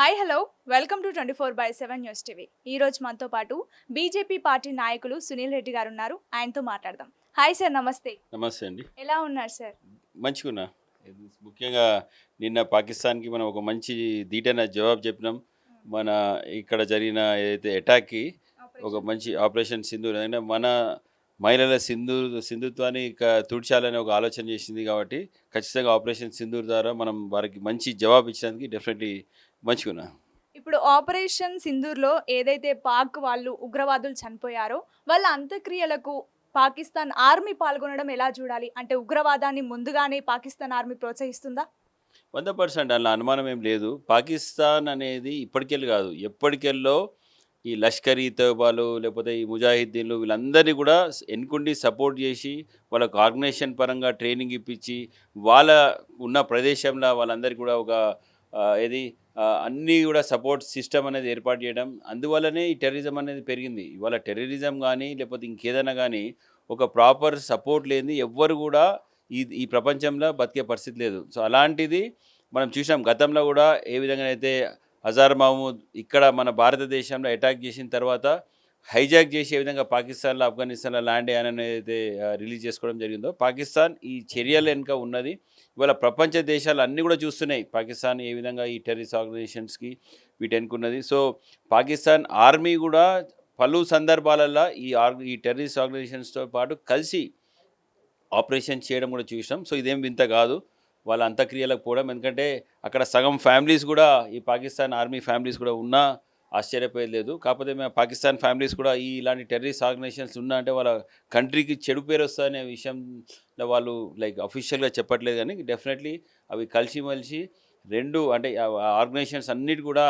Hi hello welcome to 24/7 news TV. ఈ రోజు మనతో పాటు బీజేపీ పార్టీ నాయకులు సునీల్ రెడ్డి గారు ఉన్నారు. ఆయనతో మాట్లాడదాం. హాయ్ సార్, నమస్తే. నమస్తే అండి. ఎలా ఉన్నారు సార్? మంచిగున్నా. ముఖ్యంగా నిన్న పాకిస్తాన్‌కి మనం ఒక మంచి ధీటైన జవాబు చెప్పినాం. మన ఇక్కడ జరిగిన ఏదైతే అటాక్‌కి ఒక మంచి ఆపరేషన్ సింధూర్ అంటే మన మహిళల సింధుత్వాన్ని తుడిచాలని ఒక ఆలోచన చేసింది కాబట్టి ఖచ్చితంగా ఆపరేషన్ సింధూర్ ద్వారా మనం వారికి మంచి జవాబు ఇచ్చినందుకు డెఫినెట్లీ మంచిగున్నా. ఇప్పుడు ఆపరేషన్ సింధూర్లో ఏదైతే పాక్ వాళ్ళు ఉగ్రవాదులు చనిపోయారో వాళ్ళ అంత్యక్రియలకు పాకిస్తాన్ ఆర్మీ పాల్గొనడం ఎలా చూడాలి? అంటే ఉగ్రవాదాన్ని ముందుగానే పాకిస్తాన్ ఆర్మీ ప్రోత్సహిస్తుందా? 100% అందులో అనుమానం ఏం లేదు. పాకిస్తాన్ అనేది ఇప్పటికెళ్ళి కాదు, ఎప్పటికెళ్ళో ఈ లష్కర్ ఈ తోబాలు లేకపోతే ఈ ముజాహిద్దీన్లు వీళ్ళందరినీ కూడా ఎన్నుకుండి సపోర్ట్ చేసి వాళ్ళకు ఆర్గనైజేషన్ పరంగా ట్రైనింగ్ ఇప్పించి వాళ్ళ ఉన్న ప్రదేశంలో వాళ్ళందరికీ కూడా ఒక ఏది అన్నీ కూడా సపోర్ట్ సిస్టమ్ అనేది ఏర్పాటు చేయడం, అందువల్లనే ఈ టెర్రరిజం అనేది పెరిగింది. ఇవాళ టెర్రరిజం కానీ లేకపోతే ఇంకేదైనా కానీ ఒక ప్రాపర్ సపోర్ట్ లేనిది ఎవ్వరు కూడా ఈ ఈ ప్రపంచంలో బతికే పరిస్థితి లేదు. సో అలాంటిది మనం చూసాం గతంలో కూడా ఏ విధంగానైతే అజార్ మహమూద్ ఇక్కడ మన భారతదేశంలో అటాక్ చేసిన తర్వాత హైజాక్ చేసి ఏ విధంగా పాకిస్తాన్లో ఆఫ్ఘనిస్తాన్లో ల్యాండ్ అయ్యానని ఏదైతే రిలీజ్ చేసుకోవడం జరిగిందో, పాకిస్తాన్ ఈ చర్యల వెనుక ఉన్నది. ఇవాళ ప్రపంచ దేశాలు అన్నీ కూడా చూస్తున్నాయి పాకిస్తాన్ ఏ విధంగా ఈ టెర్రరిస్ట్ ఆర్గనైజేషన్స్కి వీటి వెనుకున్నది. సో పాకిస్తాన్ ఆర్మీ కూడా పలు సందర్భాలలో ఈ టెర్రరిస్ట్ ఆర్గనైజేషన్స్తో పాటు కలిసి ఆపరేషన్ చేయడం కూడా చూసాం. సో ఇదేం వింత కాదు వాళ్ళ అంత్యక్రియలకు పోవడం, ఎందుకంటే అక్కడ సగం ఫ్యామిలీస్ కూడా ఈ పాకిస్తాన్ ఆర్మీ ఫ్యామిలీస్ కూడా ఉన్నా ఆశ్చర్యపోయలేదు. కాకపోతే మేము పాకిస్తాన్ ఫ్యామిలీస్ కూడా ఇలాంటి టెర్రరిస్ట్ ఆర్గనైజేషన్స్ ఉన్నా అంటే వాళ్ళ కంట్రీకి చెడు పేరు వస్తుందనే విషయంలో వాళ్ళు అఫీషియల్గా చెప్పట్లేదు, కానీ డెఫినెట్లీ అవి కలిసిమెలిసి రెండు అంటే ఆర్గనైజేషన్స్ అన్నిటి కూడా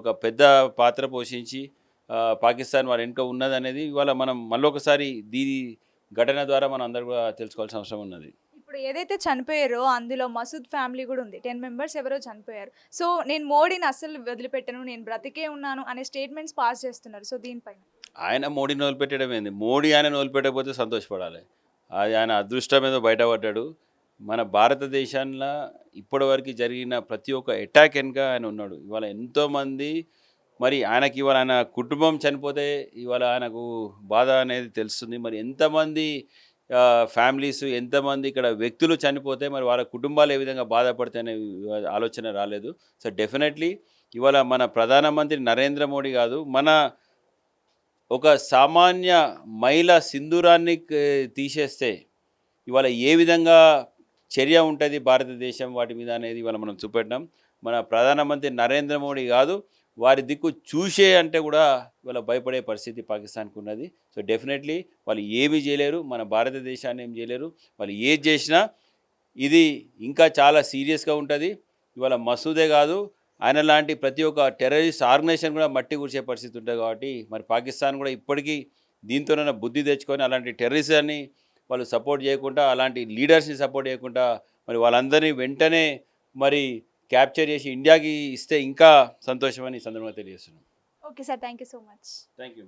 ఒక పెద్ద పాత్ర పోషించి పాకిస్తాన్ వారి వెనుక ఉన్నదనేది ఇవాళ మనం మళ్ళొకసారి దీని ఘటన ద్వారా మనం అందరూ కూడా తెలుసుకోవాల్సిన అవసరం ఉన్నది. ఇప్పుడు ఏదైతే చనిపోయారో అందులో మసూద్ ఫ్యామిలీ కూడా ఉంది. 10 మెంబర్స్ ఎవరో చనిపోయారు. సో నేను మోడీని అస్సలు వదిలిపెట్టను, నేను బ్రతికే ఉన్నాను అనే స్టేట్మెంట్స్ పాస్ చేస్తున్నారు. సో దీనిపైన ఆయన మోడీని వదిలిపెట్టడం ఏంది? మోడీ ఆయన వదిలిపెట్టకపోతే సంతోషపడాలి. అది ఆయన అదృష్టం ఏదో బయటపడ్డాడు. మన భారతదేశంలో ఇప్పటివరకు జరిగిన ప్రతి ఒక్క అటాక్ వెనుక ఆయన ఉన్నాడు. ఇవాళ ఎంతోమంది మరి ఆయనకి ఇవాళ ఆయన కుటుంబం చనిపోతే ఇవాళ ఆయనకు బాధ అనేది తెలుస్తుంది. మరి ఎంతమంది ఫ్యామిలీస్ ఎంతమంది ఇక్కడ వ్యక్తులు చనిపోతే మరి వాళ్ళ కుటుంబాలు ఏ విధంగా బాధపడతాయనే ఆలోచన రాలేదు. సో డెఫినెట్లీ ఇవాళ మన ప్రధానమంత్రి నరేంద్ర మోడీ కాదు, మన ఒక సామాన్య మహిళ సింధూరాన్ని తీసేస్తే ఇవాళ ఏ విధంగా చర్య ఉంటుంది భారతదేశం వాటి మీద అనేది ఇవాళ మనం చూపెట్టాం. మన ప్రధానమంత్రి నరేంద్ర మోడీ కాదు, వారి దిక్కు చూసే అంటే కూడా ఇవాళ భయపడే పరిస్థితి పాకిస్తాన్కి ఉన్నది. సో డెఫినెట్లీ వాళ్ళు ఏమీ చేయలేరు, మన భారతదేశాన్ని ఏం చేయలేరు. వాళ్ళు ఏది చేసినా ఇది ఇంకా చాలా సీరియస్గా ఉంటుంది. ఇవాళ మసూదే కాదు, ఆయన లాంటి ప్రతి ఒక్క టెర్రరిస్ట్ ఆర్గనైజేషన్ కూడా మట్టి కూర్చే పరిస్థితి ఉంటుంది. కాబట్టి మరి పాకిస్తాన్ కూడా ఇప్పటికీ దీంతోనైనా బుద్ధి తెచ్చుకొని అలాంటి టెర్రరిస్ట్ని వాళ్ళు సపోర్ట్ చేయకుండా, అలాంటి లీడర్స్ని సపోర్ట్ చేయకుండా మరి వాళ్ళందరినీ వెంటనే మరి క్యాప్చర్ చేసి ఇండియాకి ఇస్తే ఇంకా సంతోషమని ఈ సందర్భంగా తెలియజేస్తున్నాం. Okay sir, thank you so much. Thank you.